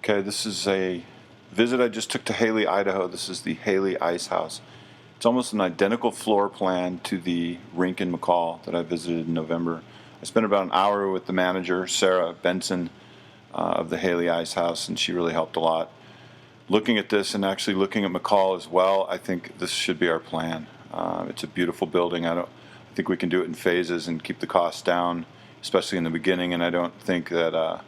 Okay, this is a visit I just took to Hailey, Idaho. This is the Hailey Ice House. It's almost an identical floor plan to the rink in McCall that I visited in November. I spent about an hour with the manager, Sarah Benson, of the Hailey Ice House, and she really helped a lot. Looking at this and actually looking at McCall as well, I think this should be our plan. It's a beautiful building. I think we can do it in phases and keep the costs down, especially in the beginning, and I don't think that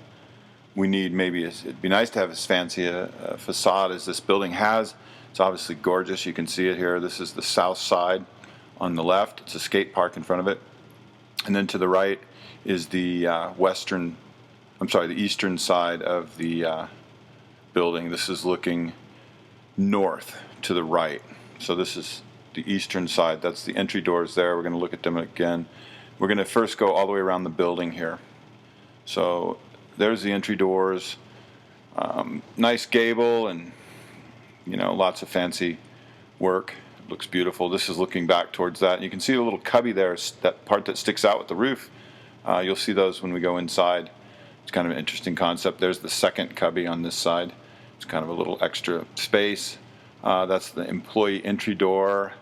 we need it'd be nice to have as fancy a facade as this building has. It's obviously gorgeous. You can see it here. This is the south side on the left. It's a skate park in front of it. And then to the right is the eastern side of the building. This is looking north to the right. So this is the eastern side. That's the entry doors there. We're going to look at them again. We're going to first go all the way around the building here. So there's the entry doors, nice gable, and lots of fancy work. It looks beautiful. This is looking back towards that. You can see the little cubby there, that part that sticks out with the roof. You'll see those when we go inside. It's kind of an interesting concept. There's the second cubby on this side. It's kind of a little extra space. That's the employee entry door,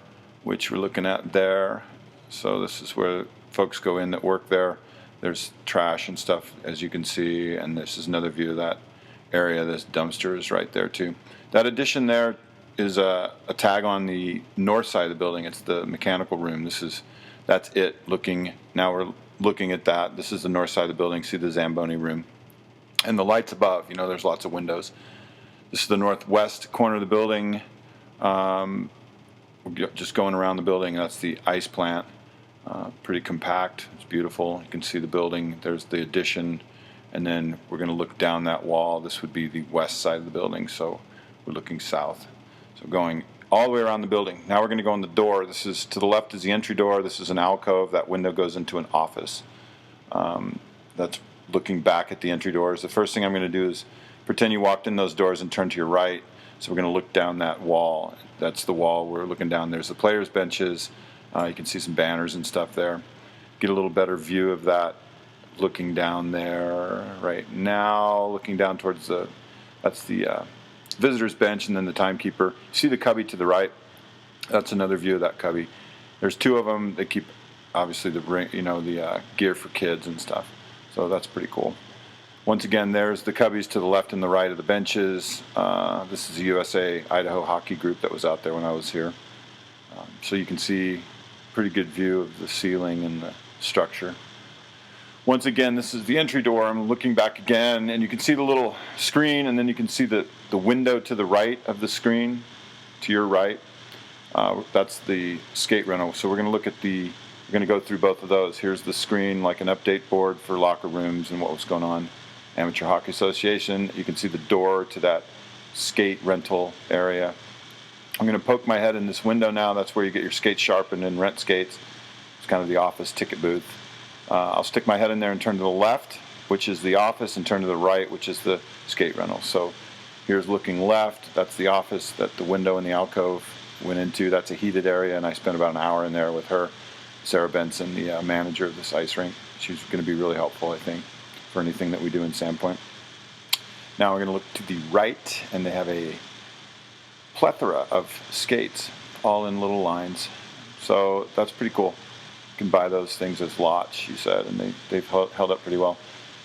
which we're looking at there. So this is where folks go in that work there. There's trash and stuff, as you can see, and this is another view of that area. This dumpster is right there too. That addition there is a tag on the north side of the building. It's the mechanical room. That's it. Now we're looking at that. This is the north side of the building. See the Zamboni room, and the lights above. There's lots of windows. This is the northwest corner of the building. We're just going around the building. That's the ice plant. Pretty compact. It's beautiful. You can see the building. There's the addition, and then we're going to look down that wall. This would be the west side of the building, so we're looking south. So going all the way around the building. Now we're going to go in the door. This is to the left is the entry door. This is an alcove. That window goes into an office. That's looking back at the entry doors. The first thing I'm going to do is pretend you walked in those doors and turn to your right. So we're going to look down that wall. That's the wall we're looking down. There's the players' benches. You can see some banners and stuff there. Get a little better view of that looking down there right now. Looking down towards that's the visitor's bench, and then the timekeeper. See the cubby to the right? That's another view of that cubby. There's two of them. They keep obviously the gear for kids and stuff. So that's pretty cool. Once again, there's the cubbies to the left and the right of the benches. This is the USA Idaho hockey group that was out there when I was here. So you can see pretty good view of the ceiling and the structure. Once again, this is the entry door. I'm looking back again, and you can see the little screen, and then you can see the window to the right of the screen, to your right. That's the skate rental. So we're going to go through both of those. Here's the screen, like an update board for locker rooms and what was going on. Amateur Hockey Association. You can see the door to that skate rental area. I'm going to poke my head in this window now. That's where you get your skates sharpened and rent skates. It's kind of the office ticket booth. I'll stick my head in there and turn to the left, which is the office, and turn to the right, which is the skate rental. So here's looking left. That's the office that the window in the alcove went into. That's a heated area, and I spent about an hour in there with her, Sarah Benson, the manager of this ice rink. She's going to be really helpful, I think, for anything that we do in Sandpoint. Now we're going to look to the right, and they have a plethora of skates, all in little lines. So that's pretty cool. You can buy those things as lots, she said, and they've held up pretty well.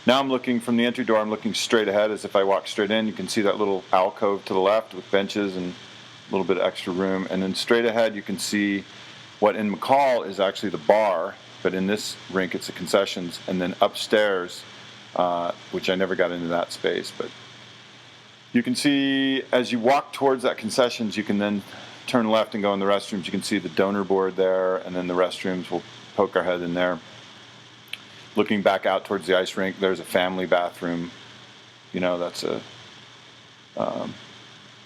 Now I'm looking from the entry door. I'm looking straight ahead as if I walk straight in. You can see that little alcove to the left with benches and a little bit of extra room. And then straight ahead you can see what in McCall is actually the bar, but in this rink it's the concessions. And then upstairs, which I never got into that space, but you can see as you walk towards that concessions, you can then turn left and go in the restrooms. You can see the donor board there, and then the restrooms. We'll poke our head in there. Looking back out towards the ice rink, there's a family bathroom. That's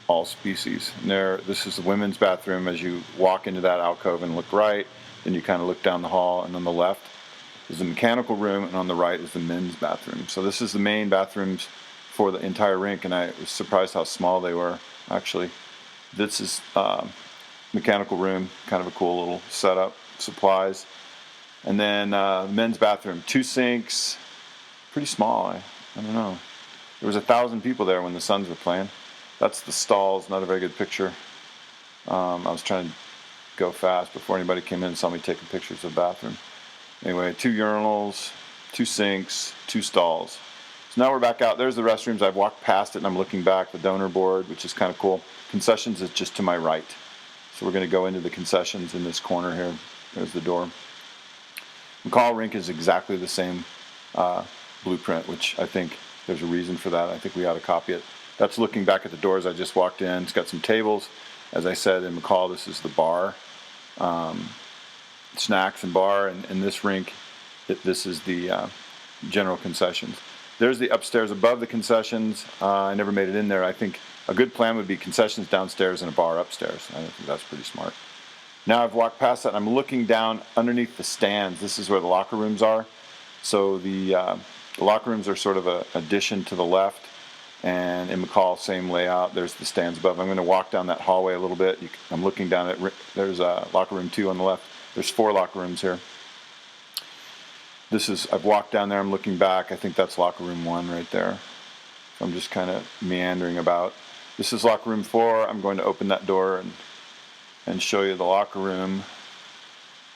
all species. And this is the women's bathroom. As you walk into that alcove and look right, then you kind of look down the hall, and on the left is the mechanical room, and on the right is the men's bathroom. So this is the main bathrooms for the entire rink, and I was surprised how small they were, actually. This is mechanical room, kind of a cool little setup, supplies. And then men's bathroom, 2 sinks, pretty small, I don't know. There was 1,000 people there when the Suns were playing. That's the stalls, not a very good picture. I was trying to go fast before anybody came in and saw me taking pictures of the bathroom. Anyway, 2 urinals, 2 sinks, 2 stalls. So now we're back out. There's the restrooms. I've walked past it and I'm looking back. The donor board, which is kind of cool. Concessions is just to my right. So we're going to go into the concessions in this corner here. There's the door. McCall rink is exactly the same blueprint, which I think there's a reason for that. I think we ought to copy it. That's looking back at the doors I just walked in. It's got some tables. As I said in McCall, this is the bar, snacks and bar. And in this rink, this is the general concessions. There's the upstairs above the concessions. I never made it in there. I think a good plan would be concessions downstairs and a bar upstairs. I think that's pretty smart. Now I've walked past that and I'm looking down underneath the stands. This is where the locker rooms are. So the locker rooms are sort of an addition to the left. And in McCall, same layout. There's the stands above. I'm going to walk down that hallway a little bit. I'm looking down at, there's locker room 2 on the left. There's 4 locker rooms here. I've walked down there. I'm looking back. I think that's locker room 1 right there. So I'm just kind of meandering about. This is locker room 4. I'm going to open that door and show you the locker room,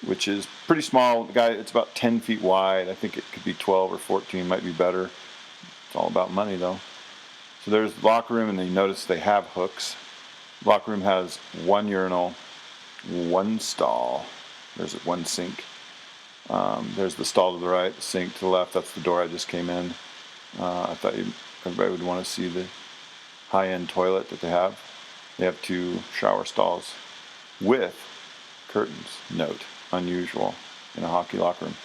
which is pretty small. It's about 10 feet wide. I think it could be 12 or 14, might be better. It's all about money though. So there's the locker room, and then you notice they have hooks. Locker room has 1 urinal, 1 stall. There's 1 sink. There's the stall to the right, the sink to the left. That's the door I just came in. I thought everybody would want to see the high-end toilet that they have. They have 2 shower stalls with curtains. Note, unusual in a hockey locker room.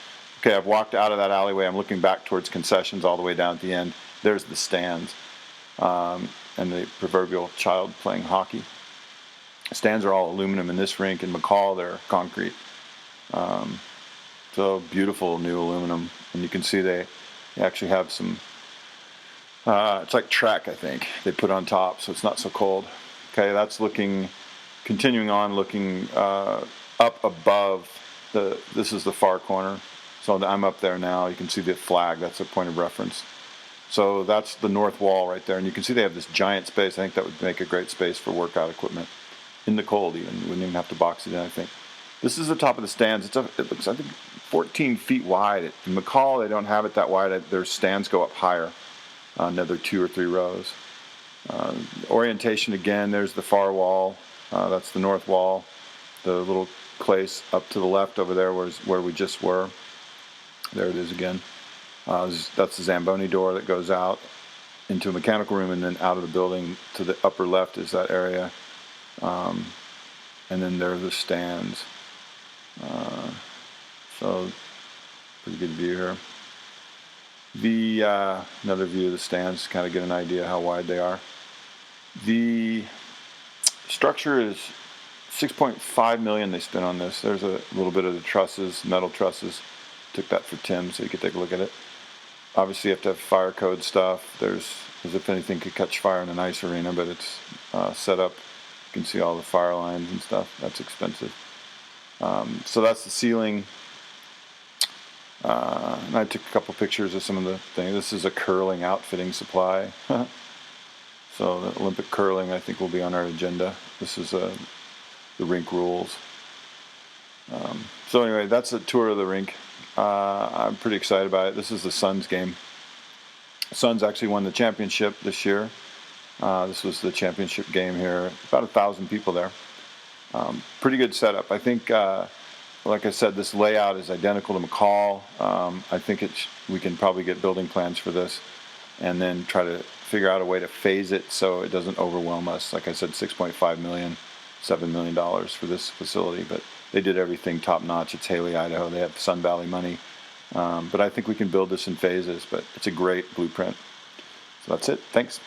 Okay, I've walked out of that alleyway. I'm looking back towards concessions all the way down at the end. There's the stands and the proverbial child playing hockey. Stands are all aluminum in this rink. In McCall, they're concrete. So beautiful new aluminum. And you can see they actually have some, it's like Trek, I think, they put on top, so it's not so cold. Okay, that's continuing on, looking up above, this is the far corner. So I'm up there now. You can see the flag. That's a point of reference. So that's the north wall right there. And you can see they have this giant space. I think that would make a great space for workout equipment. In the cold even. You wouldn't even have to box it in, I think. This is the top of the stands. It looks, I think, 14 feet wide. In McCall, they don't have it that wide. Their stands go up higher. Another 2 or 3 rows. Orientation again, there's the far wall. That's the north wall. The little place up to the left over there where we just were. There it is again. That's the Zamboni door that goes out into a mechanical room and then out of the building. To the upper left is that area. And then there are the stands. So pretty good view here. Another view of the stands to kind of get an idea how wide they are. The structure is $6.5 million they spent on this. There's a little bit of the trusses, metal trusses. Took that for Tim so you could take a look at it. Obviously you have to have fire code stuff. There's as if anything could catch fire in an ice arena, but it's set up. You can see all the fire lines and stuff. That's expensive. So that's the ceiling. And I took a couple pictures of some of the things. This is a curling outfitting supply. So the Olympic curling I think will be on our agenda. This is the rink rules. So anyway, that's a tour of the rink. I'm pretty excited about it. This is the Suns game. Suns actually won the championship this year. This was the championship game here. About 1,000 people there. Pretty good setup. I think, like I said, this layout is identical to McCall. I think we can probably get building plans for this and then try to figure out a way to phase it so it doesn't overwhelm us. Like I said, $6.5 million, $7 million for this facility, but they did everything top notch. It's Hailey, Idaho. They have Sun Valley money. But I think we can build this in phases, but it's a great blueprint. So that's it. Thanks.